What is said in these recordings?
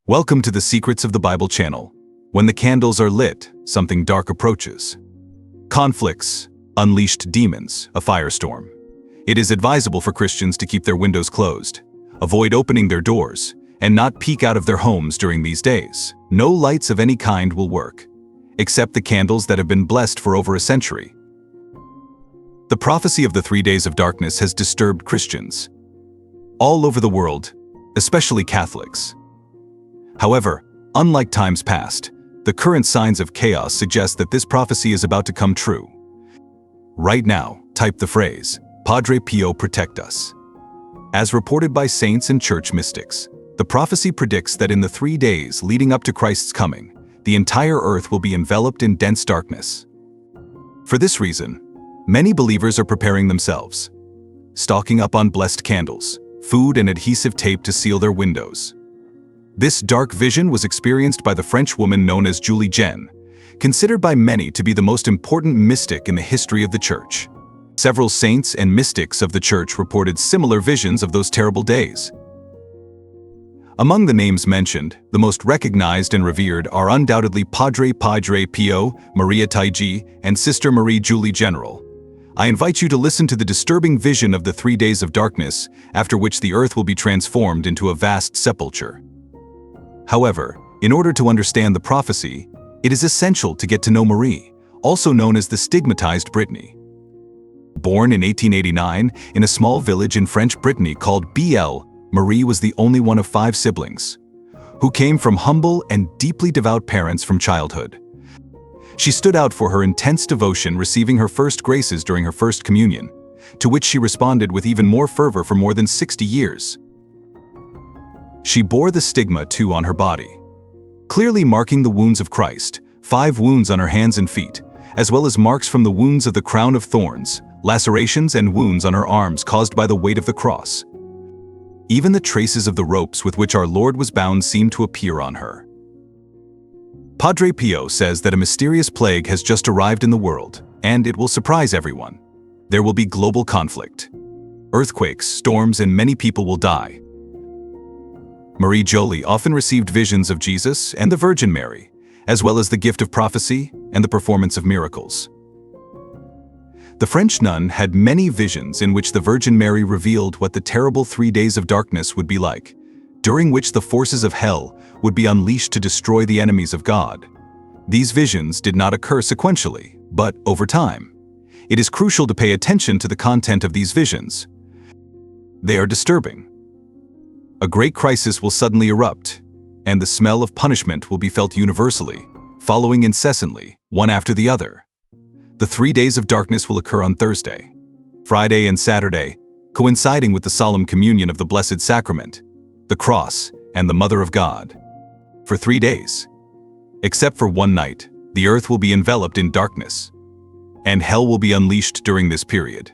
Welcome to the Secrets of the Bible channel. When the candles are lit, something dark approaches. Conflicts, unleashed demons, a firestorm. It is advisable for Christians to keep their windows closed, avoid opening their doors, and not peek out of their homes during these days. No lights of any kind will work, except the candles that have been blessed for over a century. The prophecy of the 3 days of darkness has disturbed Christians all over the world, especially Catholics. However, unlike times past, the current signs of chaos suggest that this prophecy is about to come true. Right now, type the phrase, Padre Pio protect us. As reported by saints and church mystics, the prophecy predicts that in the 3 days leading up to Christ's coming, the entire earth will be enveloped in dense darkness. For this reason, many believers are preparing themselves, stocking up on blessed candles, food and adhesive tape to seal their windows. This dark vision was experienced by the French woman known as Julie Jen, considered by many to be the most important mystic in the history of the Church. Several saints and mystics of the Church reported similar visions of those terrible days. Among the names mentioned, the most recognized and revered are undoubtedly Padre Pio, Maria Taiji, and Sister Marie Julie General. I invite you to listen to the disturbing vision of the 3 days of darkness, after which the earth will be transformed into a vast sepulchre. However, in order to understand the prophecy, it is essential to get to know Marie, also known as the stigmatized Brittany. Born in 1889 in a small village in French Brittany called BL, Marie was the only one of 5 siblings, who came from humble and deeply devout parents from childhood. She stood out for her intense devotion, receiving her first graces during her first communion, to which she responded with even more fervor for more than 60 years. She bore the stigma too on her body, clearly marking the wounds of Christ, 5 wounds on her hands and feet, as well as marks from the wounds of the crown of thorns, lacerations and wounds on her arms caused by the weight of the cross. Even the traces of the ropes with which our Lord was bound seem to appear on her. Padre Pio says that a mysterious plague has just arrived in the world, and it will surprise everyone. There will be global conflict, earthquakes, storms, and many people will die. Marie Jolie often received visions of Jesus and the Virgin Mary, as well as the gift of prophecy and the performance of miracles. The French nun had many visions in which the Virgin Mary revealed what the terrible 3 days of darkness would be like, during which the forces of hell would be unleashed to destroy the enemies of God. These visions did not occur sequentially, but over time. It is crucial to pay attention to the content of these visions. They are disturbing. A great crisis will suddenly erupt, and the smell of punishment will be felt universally, following incessantly, one after the other. The 3 days of darkness will occur on Thursday, Friday, and Saturday, coinciding with the solemn communion of the Blessed Sacrament, the Cross, and the Mother of God. For 3 days, except for one night, the earth will be enveloped in darkness, and hell will be unleashed during this period.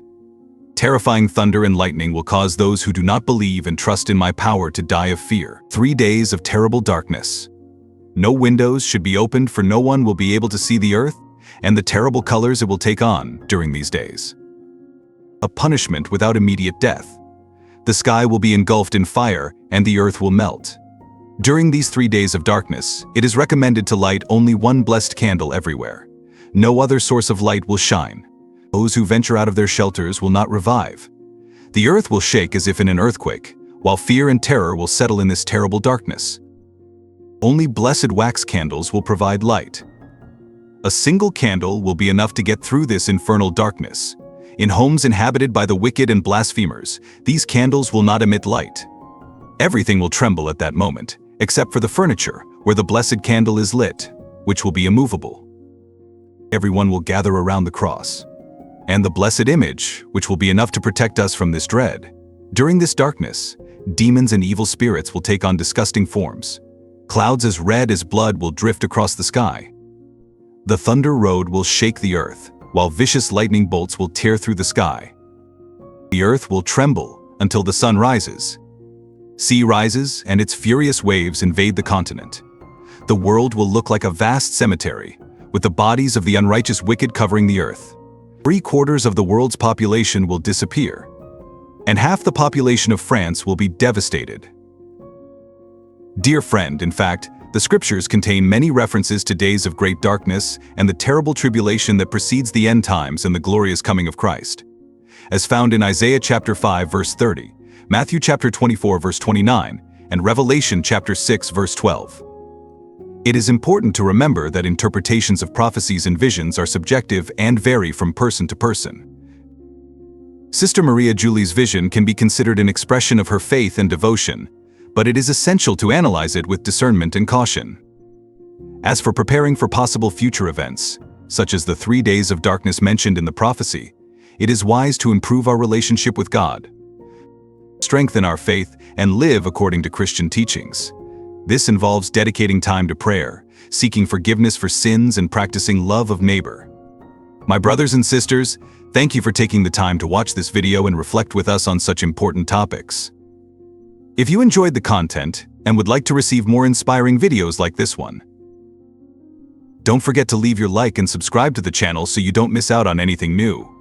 Terrifying thunder and lightning will cause those who do not believe and trust in my power to die of fear. 3 days of terrible darkness. No windows should be opened, for no one will be able to see the earth and the terrible colors it will take on during these days. A punishment without immediate death. The sky will be engulfed in fire and the earth will melt. During these 3 days of darkness, it is recommended to light only one blessed candle everywhere. No other source of light will shine. Those who venture out of their shelters will not revive. The earth will shake as if in an earthquake, while fear and terror will settle in this terrible darkness. Only blessed wax candles will provide light. A single candle will be enough to get through this infernal darkness. In homes inhabited by the wicked and blasphemers, these candles will not emit light. Everything will tremble at that moment, except for the furniture, where the blessed candle is lit, which will be immovable. Everyone will gather around the cross and the blessed image, which will be enough to protect us from this dread. During this darkness, demons and evil spirits will take on disgusting forms. Clouds as red as blood will drift across the sky. The thunder road will shake the earth, while vicious lightning bolts will tear through the sky. The earth will tremble until the sun rises. Sea rises and its furious waves invade the continent. The world will look like a vast cemetery, with the bodies of the unrighteous wicked covering the earth. 3/4 of the world's population will disappear, and half the population of France will be devastated. Dear friend, in fact, the scriptures contain many references to days of great darkness and the terrible tribulation that precedes the end times and the glorious coming of Christ. As found in Isaiah chapter 5 verse 30, Matthew chapter 24 verse 29, and Revelation chapter 6 verse 12. It is important to remember that interpretations of prophecies and visions are subjective and vary from person to person. Sister Maria Julie's vision can be considered an expression of her faith and devotion, but it is essential to analyze it with discernment and caution. As for preparing for possible future events, such as the 3 days of darkness mentioned in the prophecy, it is wise to improve our relationship with God, strengthen our faith, and live according to Christian teachings. This involves dedicating time to prayer, seeking forgiveness for sins, and practicing love of neighbor. My brothers and sisters, thank you for taking the time to watch this video and reflect with us on such important topics. If you enjoyed the content and would like to receive more inspiring videos like this one, don't forget to leave your like and subscribe to the channel so you don't miss out on anything new.